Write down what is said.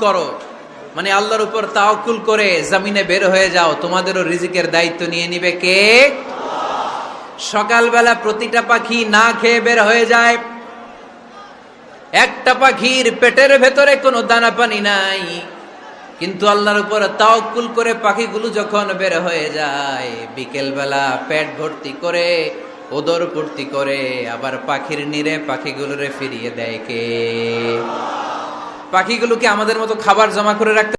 করো, মানে আল্লাহর উপর তাওয়াক্কুল করে জমিনে বের হয়ে যাও, তোমাদেরও রিজিকের দায়িত্ব নিয়ে নিবে কে? সকালবেলা প্রতিটা পাখি না খেয়ে বের হয়ে যায়। একটা পাখির পেটের ভেতরে কোনো দানা পানি নাই, কিন্তু আল্লাহর উপর তাওয়াক্কুল করে পাখিগুলো যখন বের হয়ে যায়, বিকেলবেলা পেট ভর্তি করে, ওদর ভর্তি করে, আবার পাখির নিরে পাখিগুলোরে ফিরিয়ে দেয় কে? পাখিগুলোকে আমাদের মতো খাবার জমা করে রাখতে